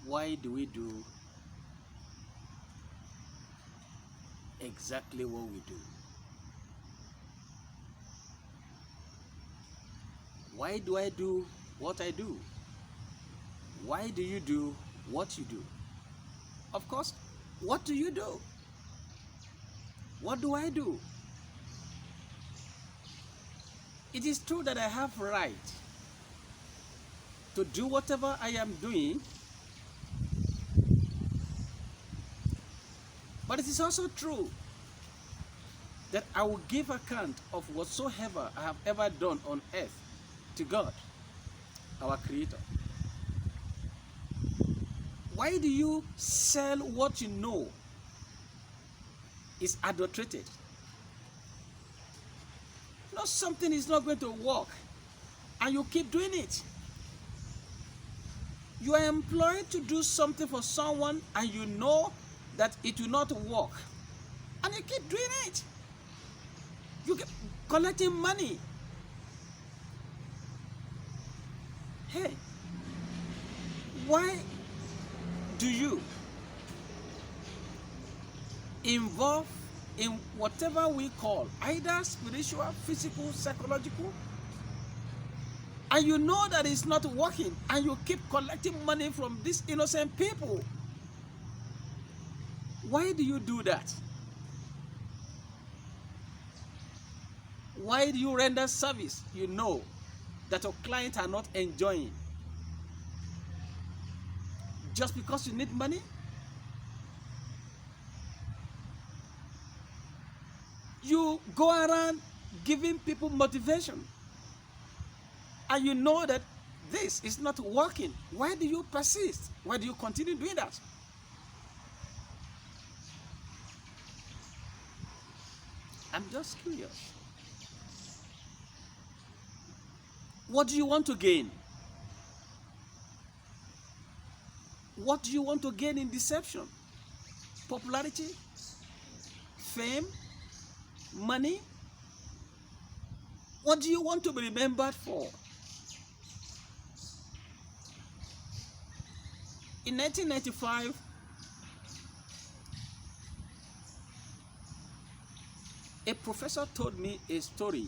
why do we do exactly what we do? Why do I do what I do? Why do you do what you do? Of course, what do you do? What do I do? It is true that I have right to do whatever I am doing, but it is also true that I will give account of whatsoever I have ever done on earth to God, our Creator. Why do you sell what you know is adulterated? You know something is not going to work and you keep doing it. You are employed to do something for someone and you know that it will not work and you keep doing it. You keep collecting money. Hey, why do you involve in whatever we call either spiritual, physical, psychological, and you know that it's not working and you keep collecting money from these innocent people? Why do you do that? Why do you render service you know that your clients are not enjoying? Just because you need money? You go around giving people motivation and you know that this is not working. Why do you persist? Why do you continue doing that? I'm just curious. What do you want to gain? What do you want to gain in deception? Popularity? Fame? Money? What do you want to be remembered for? In 1995, a professor told me a story.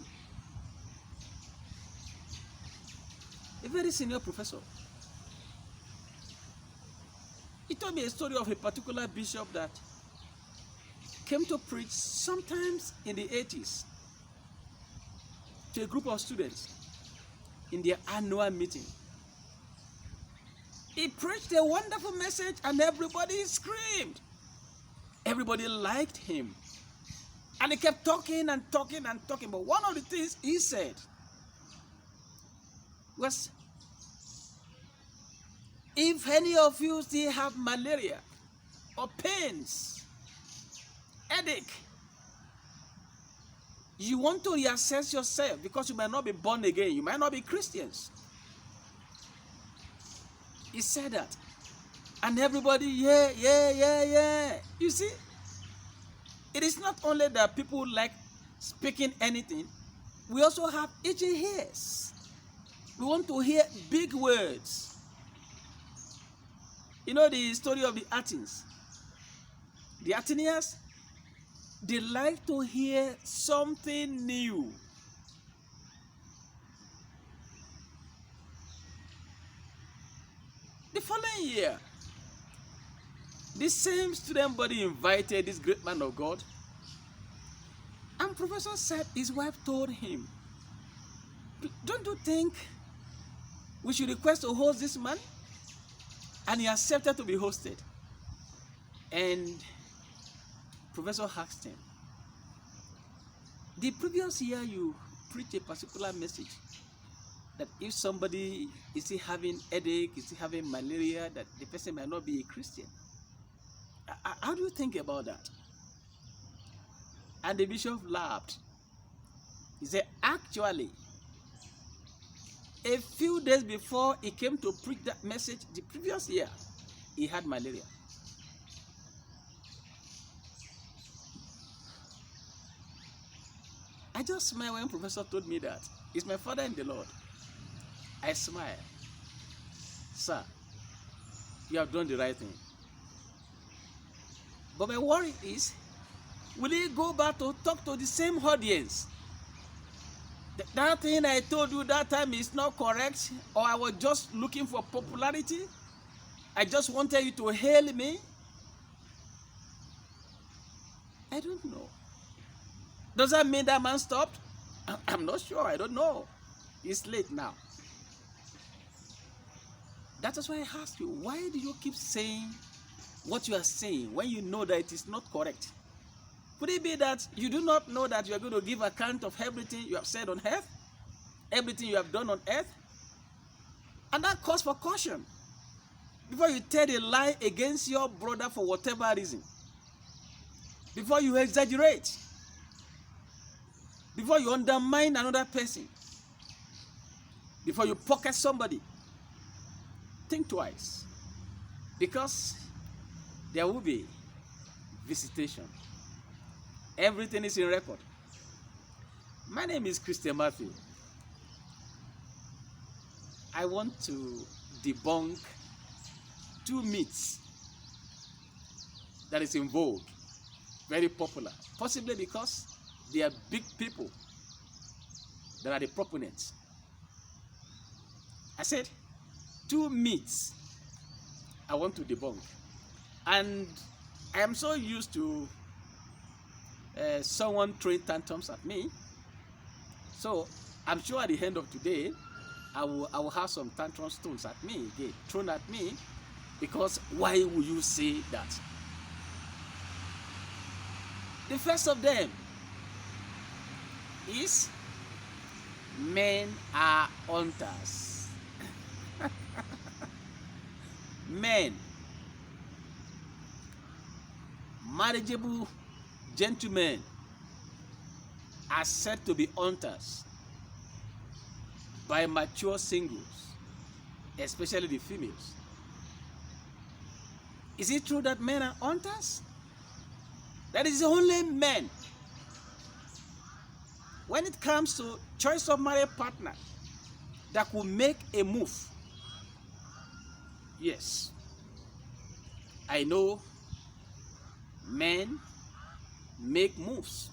A very senior professor. He told me a story of a particular bishop that came to preach sometimes in the 80s to a group of students in their annual meeting. He preached a wonderful message and everybody screamed. Everybody liked him. And he kept talking and talking and talking. But one of the things he said was, if any of you still have malaria or pains, headache, you want to reassess yourself because you might not be born again. You might not be Christians. He said that. And everybody, yeah. You see, it is not only that people like speaking anything. We also have itching ears. We want to hear big words. You know the story of the Athens. The Athenians, they like to hear something new. The following year, this same student body invited this great man of God, and professor said his wife told him, don't you think we should request to host this man? And he accepted to be hosted. And professor asked him, the previous year you preached a particular message that if somebody is still having headache, is still having malaria, that the person might not be a Christian. How do you think about that? And the bishop laughed. He said, actually, a few days before he came to preach that message the previous year, he had malaria. I just smiled when professor told me that. He's my father in the Lord. I smiled. Sir, you have done the right thing. But my worry is, will he go back to talk to the same audience? That thing I told you that time is not correct, or I was just looking for popularity? I just wanted you to hail me? I don't know. Does that mean that man stopped? I'm not sure. I don't know. It's late now. That is why I ask you, why do you keep saying what you are saying when you know that it is not correct? Could it be that you do not know that you are going to give account of everything you have said on earth? Everything you have done on earth? And that calls for caution. Before you tell a lie against your brother for whatever reason. Before you exaggerate. Before you undermine another person. Before you pocket somebody. Think twice. Because there will be visitation. Everything is in record. My name is Christian Matthew. I want to debunk two myths that is in vogue, very popular, possibly because they are big people that are the proponents. I said two myths I want to debunk, and I am so used to someone throwing tantrums at me, so I'm sure at the end of today I will have some tantrum stones at me again, thrown at me, because why would you say that? The first of them is men are hunters. Men, marriageable gentlemen, are said to be hunters by mature singles, especially the females. Is it true that men are hunters? That is only men. When it comes to choice of marriage partner that will make a move, yes, I know men make moves.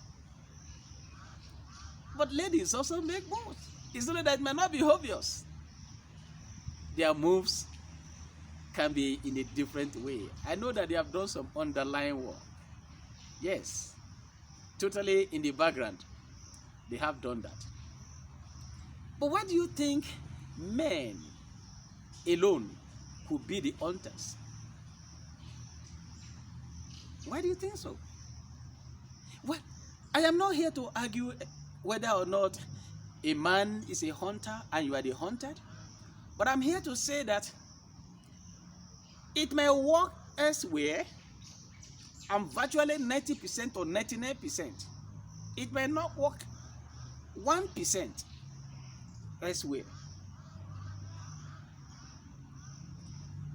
But ladies also make moves. It's only that it may not be obvious. Their moves can be in a different way. I know that they have done some underlying work. Yes, totally in the background, they have done that. But why do you think men alone could be the hunters? Why do you think so? Well, I am not here to argue whether or not a man is a hunter and you are the hunted, but I'm here to say that it may work elsewhere, and virtually 90% or 99%. It may not work 1% elsewhere.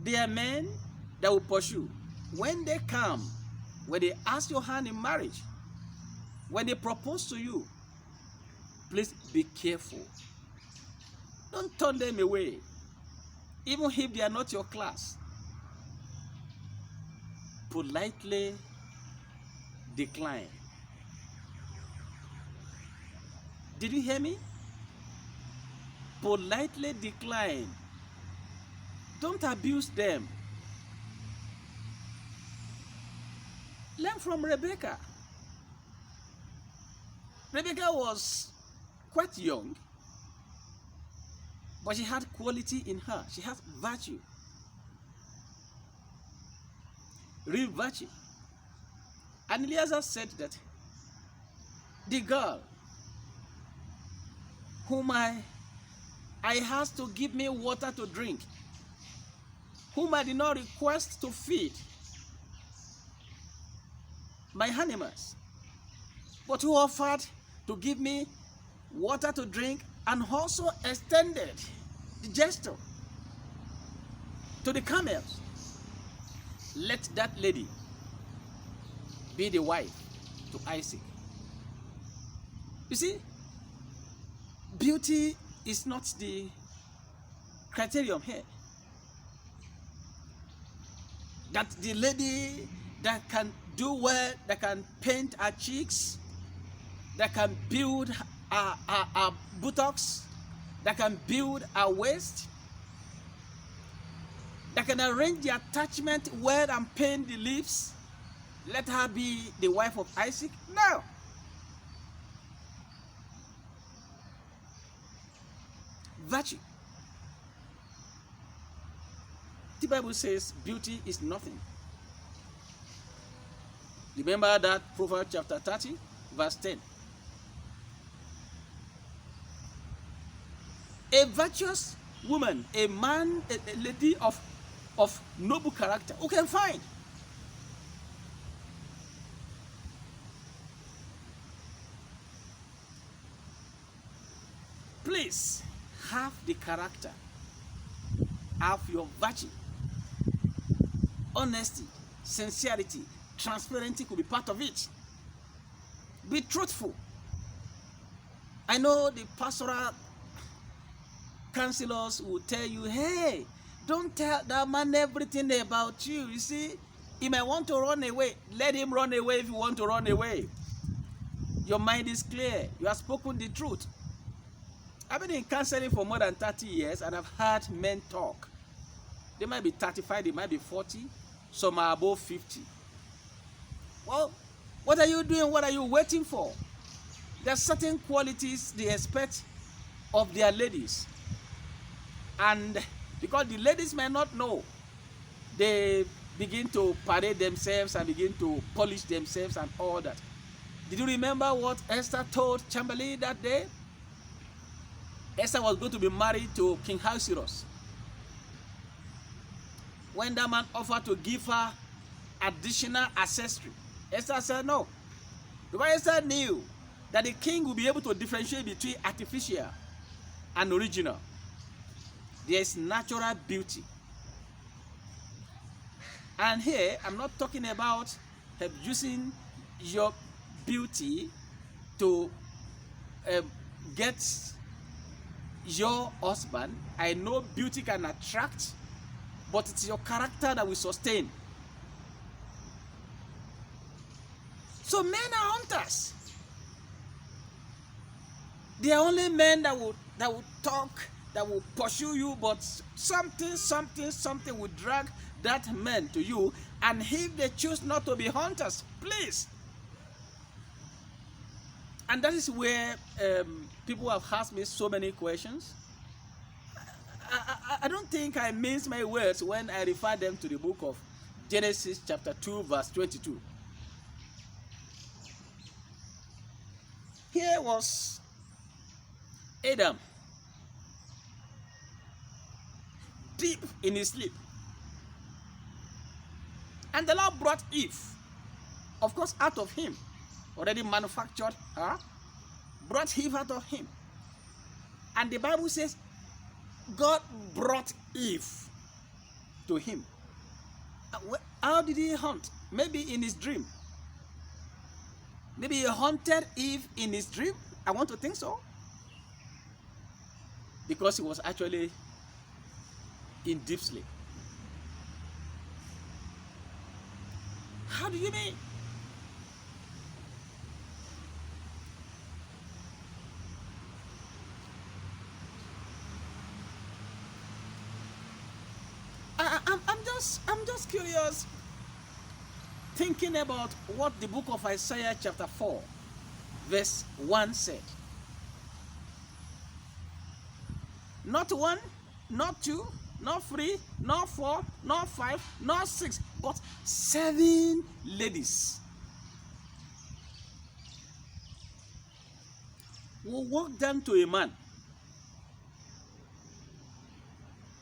There are men that will pursue. When they come, when they ask your hand in marriage, when they propose to you, please be careful. Don't turn them away, even if they are not your class. Politely decline. Did you hear me? Politely decline. Don't abuse them. Learn from Rebecca. Rebecca was quite young, but she had quality in her. She had virtue. Real virtue. And Eliezer said that the girl whom I asked to give me water to drink, whom I did not request to feed my animals, but who offered to give me water to drink and also extended the gesture to the camels. Let that lady be the wife to Isaac. You see, beauty is not the criterion here. That the lady that can do well, that can paint her cheeks, that can build her buttocks, that can build her waist, that can arrange the attachment well and paint the lips, let her be the wife of Isaac? No. Virtue. The Bible says beauty is nothing. Remember that Proverbs chapter 30, verse 10. A virtuous woman, a man, a lady of noble character, who can find? Please have the character, have your virtue. Honesty, sincerity, transparency could be part of it. Be truthful. I know the pastoral counselors will tell you, hey, don't tell that man everything about you. You see, he might want to run away. Let him run away if you want to run away. Your mind is clear. You have spoken the truth. I've been in counseling for more than 30 years and I've heard men talk. They might be 35, they might be 40, some are above 50. Well, what are you doing? What are you waiting for? There are certain qualities they expect of their ladies. And because the ladies may not know, they begin to parade themselves and begin to polish themselves and all that. Did you remember what Esther told Chamberlain that day? Esther was going to be married to King Ahasuerus. When that man offered to give her additional ancestry, Esther said no. Because Esther knew that the king would be able to differentiate between artificial and original. There is natural beauty. And here, I'm not talking about using your beauty to get your husband. I know beauty can attract, but it's your character that will sustain. So men are hunters. They are only men that will talk, that will pursue you, but something will drag that man to you. And if they choose not to be hunters, please. And that is where people have asked me so many questions. I don't think I mince my words when I refer them to the book of Genesis chapter 2 verse 22. Here was Adam, deep in his sleep. And the Lord brought Eve, of course, out of him, already manufactured her, brought Eve out of him. And the Bible says, God brought Eve to him. How did he hunt? Maybe in his dream. Maybe he hunted Eve in his dream. I want to think so. Because he was actually in deep sleep. How do you mean? I'm just curious, thinking about what the book of Isaiah chapter 4 verse 1 said. Not 1, not 2, not 3, not 4, not 5, not 6, but 7 ladies will walk down to a man.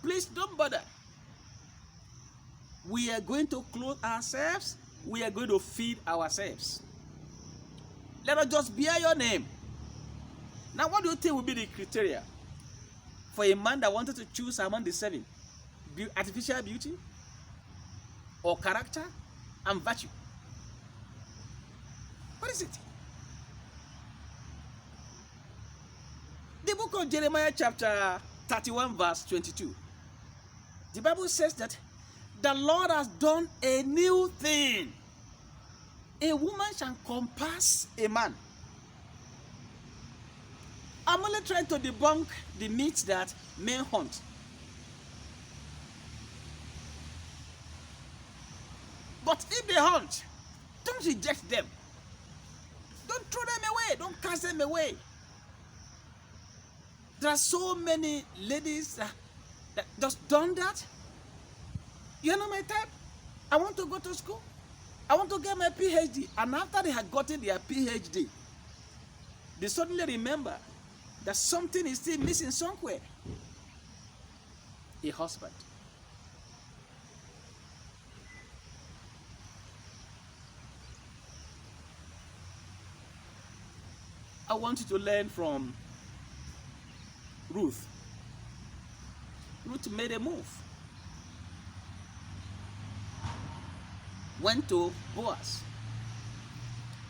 Please don't bother. We are going to clothe ourselves. We are going to feed ourselves. Let us just bear your name. Now, what do you think will be the criteria for a man that wanted to choose among the 7? Artificial beauty, or character, and virtue? What is it? The book of Jeremiah chapter 31 verse 22. The Bible says that The Lord has done a new thing. A woman shall compass a man. I'm only trying to debunk the myth that men hunt. But if they hunt, don't reject them. Don't throw them away. Don't cast them away. There are so many ladies that just done that. You're not my type. I want to go to school. I want to get my PhD. And after they had gotten their PhD, they suddenly remember that something is still missing somewhere. A husband. I want you to learn from Ruth. Ruth made a move. Went to Boaz.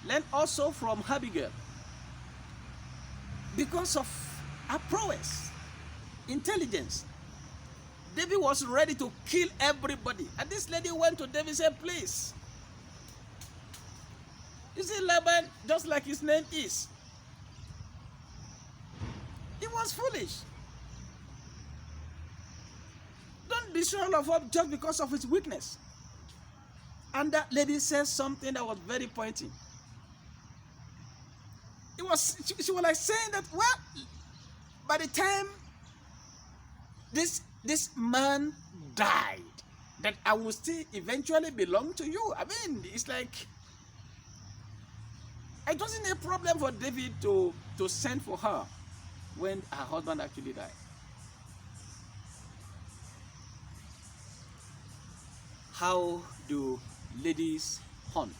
Learn also from Abigail. Because of her prowess, intelligence, David was ready to kill everybody. And this lady went to David and said, please. You see, Laban, just like his name is, he was foolish. Don't destroy all of hope just because of his weakness. And that lady said something that was very pointing. She was like saying that, well, by the time this man died, that I will still eventually belong to you. I mean, it's like, it wasn't a problem for David to send for her when her husband actually died. How do ladies hunt?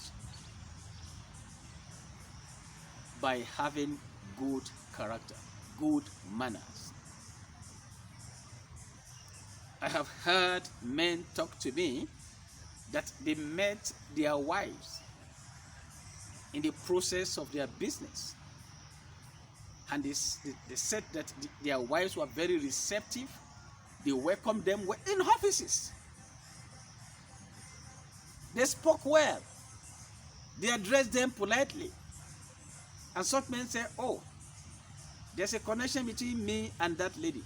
By having good character, good manners. I have heard men talk to me that they met their wives in the process of their business. And they said that their wives were very receptive. They welcomed them in offices. They spoke well. They addressed them politely. And such men say, oh, there's a connection between me and that lady.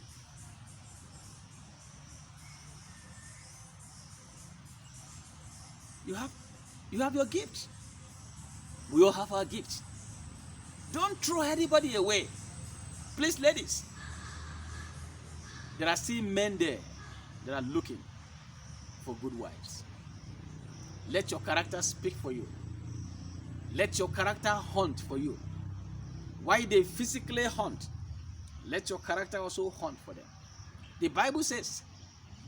You have your gift. We all have our gifts. Don't throw anybody away. Please, ladies. There are still men there that are looking for good wives. Let your character speak for you. Let your character hunt for you. Why they physically hunt, let your character also hunt for them. The Bible says,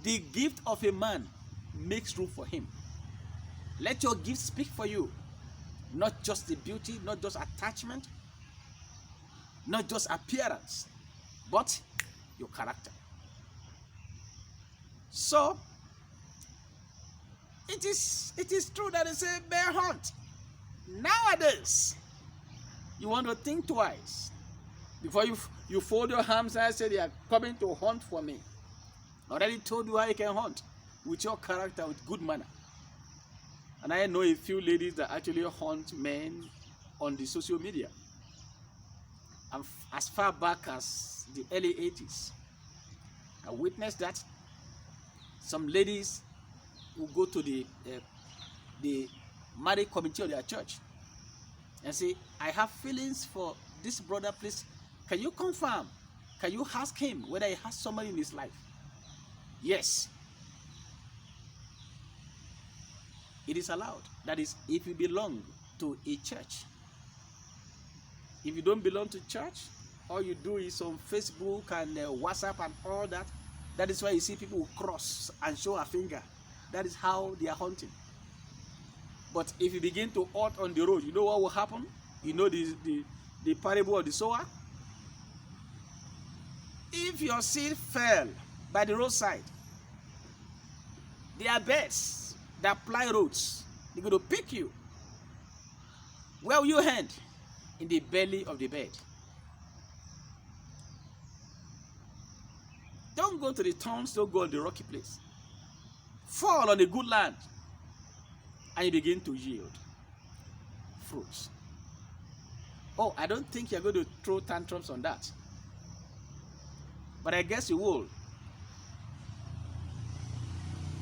the gift of a man makes room for him. Let your gift speak for you. Not just the beauty, not just attachment, not just appearance, but your character. So, it is true that they say bear hunt. Nowadays, you want to think twice before you fold your arms and say they are coming to hunt for me. I already told you how you can hunt with your character, with good manner. And I know a few ladies that actually hunt men on the social media. And as far back as the early 80s, I witnessed that some ladies will go to the marriage committee of their church and say, I have feelings for this brother, please, can you confirm? Can you ask him whether he has somebody in his life? Yes. It is allowed. That is, if you belong to a church. If you don't belong to church, all you do is on Facebook and WhatsApp and all that. That is why you see people cross and show a finger. That is how they are hunting. But if you begin to hunt on the road, you know what will happen? You know the parable of the sower? If your seed fell by the roadside, there are birds that ply roads. They're going to pick you. Where will you end? In the belly of the bed. Don't go to the towns, don't go to the rocky place. fall on a good land, and you begin to yield fruits. Oh, I don't think you're going to throw tantrums on that. But I guess you will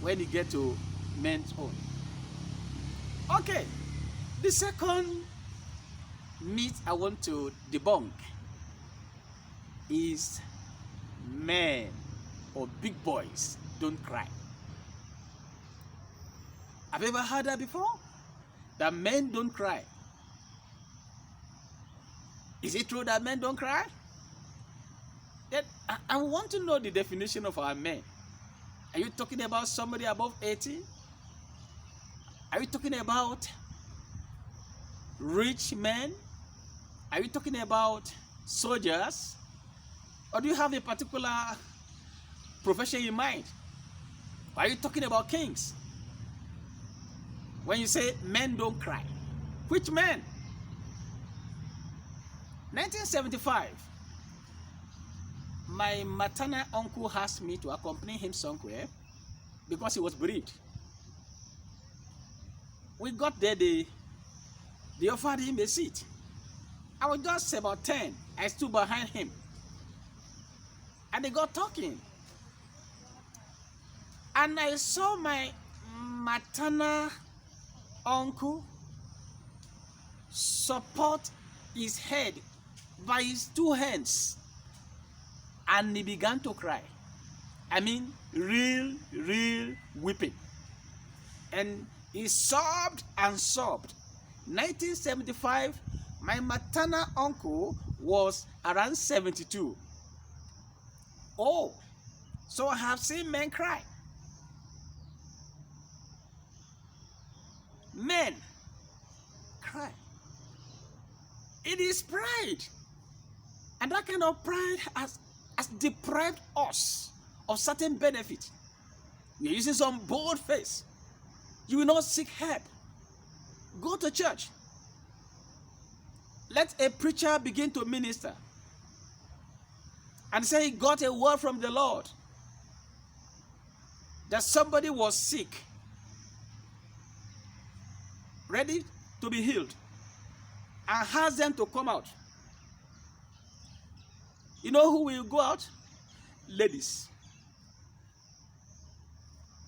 when you get to men's own. Okay, the second myth I want to debunk is men or big boys don't cry. Have you ever heard that before? That men don't cry. Is it true that men don't cry? Then I want to know the definition of our men. Are you talking about somebody above 80? Are you talking about rich men? Are you talking about soldiers? Or do you have a particular profession in mind? Are you talking about kings? When you say men don't cry, which men? 1975, my maternal uncle asked me to accompany him somewhere because he was bereaved. We got there, they offered him a seat. I was just about 10. I stood behind him. And they got talking. And I saw my maternal uncle support his head by his two hands. And he began to cry. I mean, real weeping. And he sobbed and sobbed. 1975, my maternal uncle was around 72. Oh, so I have seen men cry. Men cry. It is pride. And that kind of pride has deprived us of certain benefit. We are using some bold face. You will not seek help. Go to church. Let a preacher begin to minister and say he got a word from the Lord that somebody was sick, ready to be healed, and ask them to come out. You know who will go out? Ladies.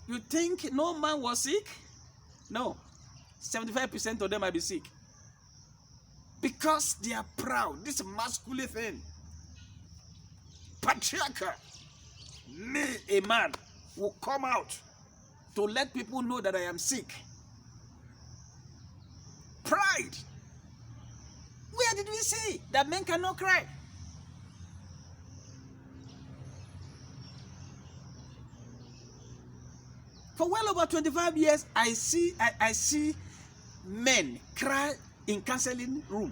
You think no man was sick? No. 75% of them might be sick. Because they are proud. This masculine thing. Patriarchal. Me, a man, will come out to let people know that I am sick. Pride. Where did we say that men cannot cry? For well over 25 years, I see men cry in counseling room.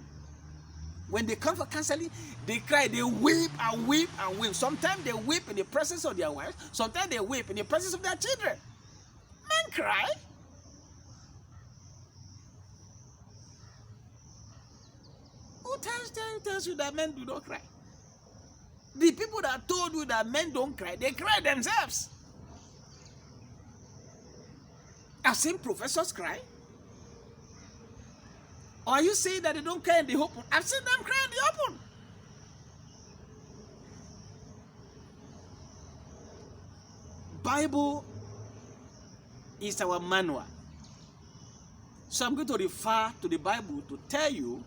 When they come for counseling, they cry, they weep and weep and weep. Sometimes they weep in the presence of their wives. Sometimes they weep in the presence of their children. Men cry. Who tells you that men do not cry? The people that told you that men don't cry, they cry themselves. I've seen professors cry. Or are you saying that they don't cry in the open? I've seen them cry in the open. Bible is our manual. So I'm going to refer to the Bible to tell you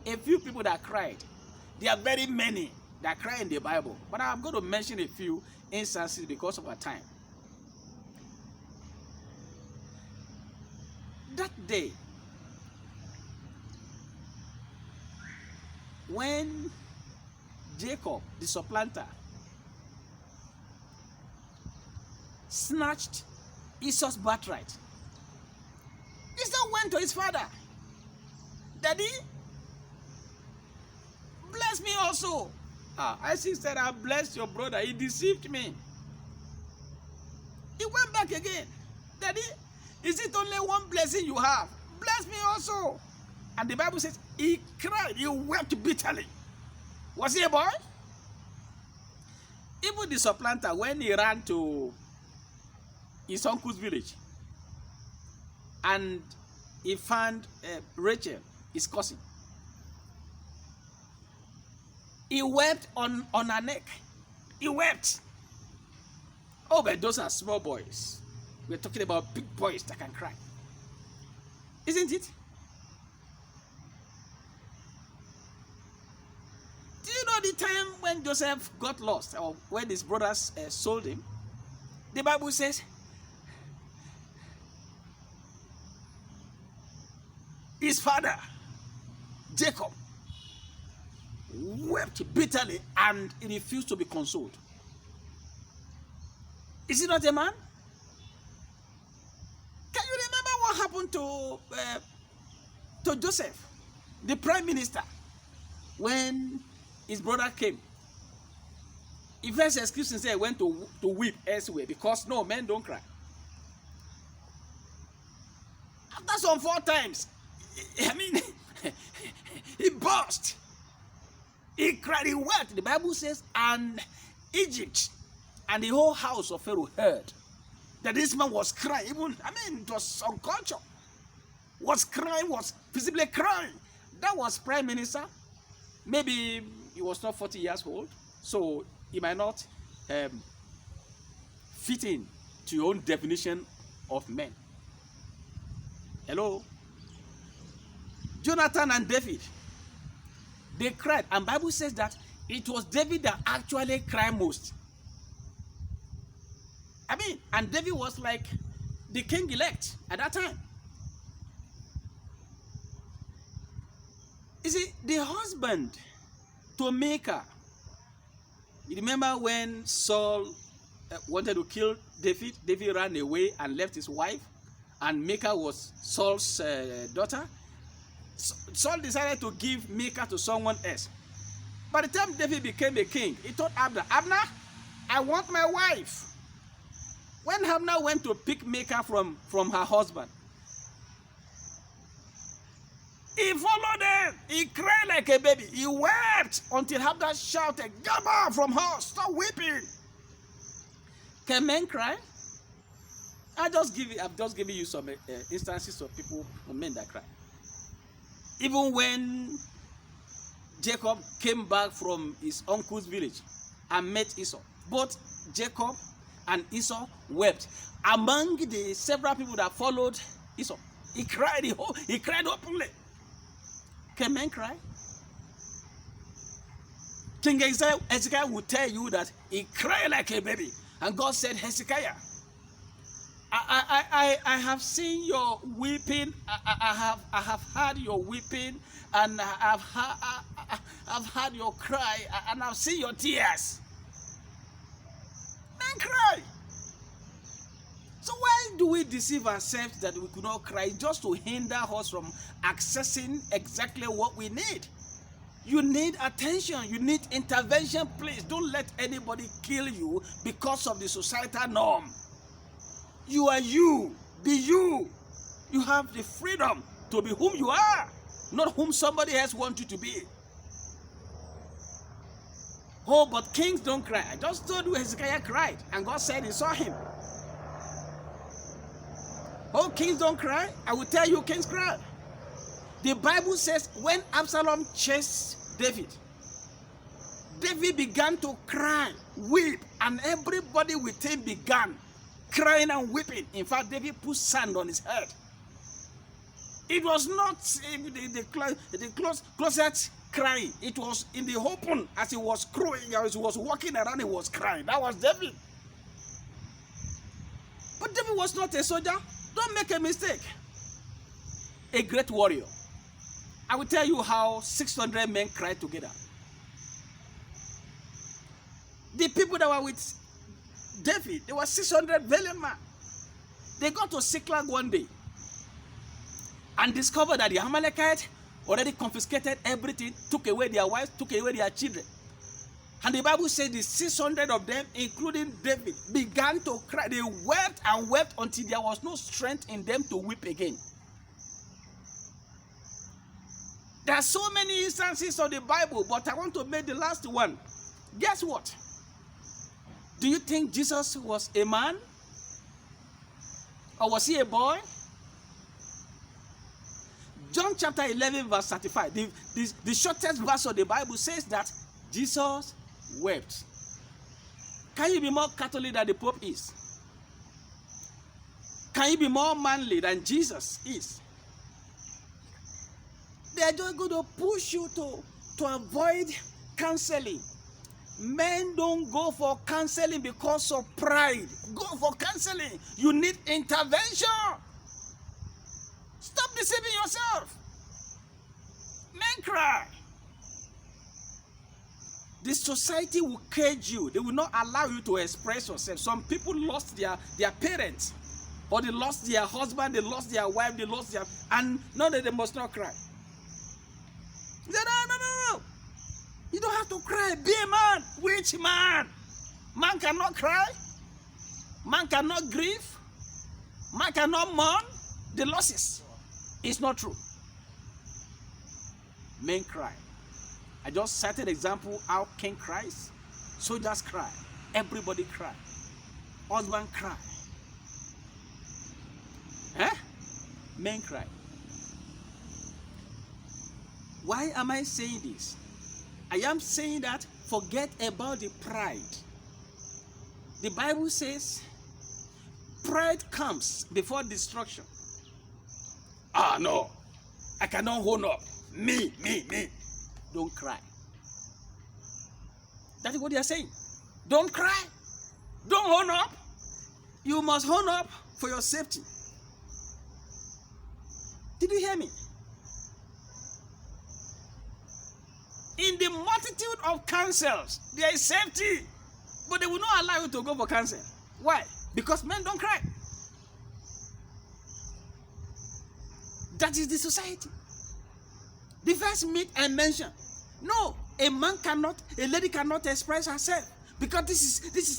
a few people that cried. There are very many that cry in the Bible. But I'm going to mention a few instances because of our time. That day, when Jacob, the supplanter, snatched Esau's birthright, Esau went to his father. Daddy, bless me also. Isaac said, I blessed your brother. He deceived me. He went back again. Daddy, is it only one blessing you have? Bless me also. And the Bible says, he cried, he wept bitterly. Was he a boy? Even the supplanter, when he ran to his uncle's village, and he found Rachel, his cousin. He wept on her neck. He wept. Oh, but those are small boys. We're talking about big boys that can cry. Isn't it? Do you know the time when Joseph got lost, or when his brothers sold him? The Bible says his father, Jacob, wept bitterly and he refused to be consoled. Is he not a man? Can you remember what happened to Joseph, the prime minister, when his brother came? He first excused and said he went to weep elsewhere because no, men don't cry. After some 4 times, I mean, he burst. He cried, he wept. The Bible says, and Egypt and the whole house of Pharaoh heard that this man was crying. Even, I mean, it was some culture. Was crying, was visibly crying. That was prime minister. Maybe he was not 40 years old, so he might not fit in to your own definition of men. Hello? Jonathan and David, they cried, and the Bible says that it was David that actually cried most. I mean, and David was like the king-elect at that time. You see, the husband to Micah, you remember when Saul wanted to kill David? David ran away and left his wife, and Micah was Saul's daughter. Saul decided to give Micah to someone else. By the time David became a king, he told Abner, Abner, I want my wife. When Abner went to pick Micah from her husband, he followed them. He cried like a baby. He wept until Abner shouted, "Get out from her! Stop weeping!" Can men cry? I've just given you some instances of people, men that cry. Even when Jacob came back from his uncle's village and met Esau, both Jacob and Esau wept. Among the several people that followed Esau, he cried openly. Can men cry? King Hezekiah will tell you that he cried like a baby. And God said, Hezekiah, I have seen your weeping. I have heard your weeping, and I've heard your cry, and I've seen your tears. Men cry. So why do we deceive ourselves that we could not cry, just to hinder us from accessing exactly what we need? You need attention. You need intervention. Please don't let anybody kill you because of the societal norm. You are you. Be you. You have the freedom to be whom you are, not whom somebody else wants you to be. Oh, but kings don't cry. I just told you Hezekiah cried, and God said he saw him. Oh, kings don't cry. I will tell you, kings cry. The Bible says when Absalom chased David, David began to cry, weep, and everybody with him began crying and weeping. In fact, David put sand on his head. It was not the closet crying. It was in the open as he was crowing, as he was walking around, he was crying. That was David. But David was not a soldier. Don't make a mistake. A great warrior. I will tell you how 600 men cried together. The people that were with David, there were 600 valiant men. They got to Ziklag one day and discovered that the Amalekites already confiscated everything, took away their wives, took away their children. And the Bible says the 600 of them, including David, began to cry. They wept and wept until there was no strength in them to weep again. There are so many instances of the Bible, but I want to make the last one. Guess what? Do you think Jesus was a man? Or was he a boy? John chapter 11 verse 35, the shortest verse of the Bible says that Jesus wept. Can you be more Catholic than the Pope is? Can you be more manly than Jesus is? They are just going to push you to avoid counseling. Men don't go for counseling because of pride. Go for counseling. You need intervention. Stop deceiving yourself. Men cry. This society will cage you. They will not allow you to express yourself. Some people lost their parents, or they lost their husband, they lost their wife, they lost their, and now that they must not cry. They say, no. You don't have to cry. Be a man. Which man? Man cannot cry. Man cannot grieve. Man cannot mourn the losses. It's not true. Men cry. I just cited example how king cries, soldiers cry, everybody cry, husband cry. Men cry. Why am I saying this? I am saying that forget about the pride. The Bible says pride comes before destruction. No, I cannot hold up. Me. Don't cry. That is what they are saying. Don't cry. Don't hold up. You must hold up for your safety. Did you hear me? In the multitude of counsels, there is safety. But they will not allow you to go for counsel. Why? Because men don't cry. That is the society. The first myth I mentioned. No, a lady cannot express herself because this is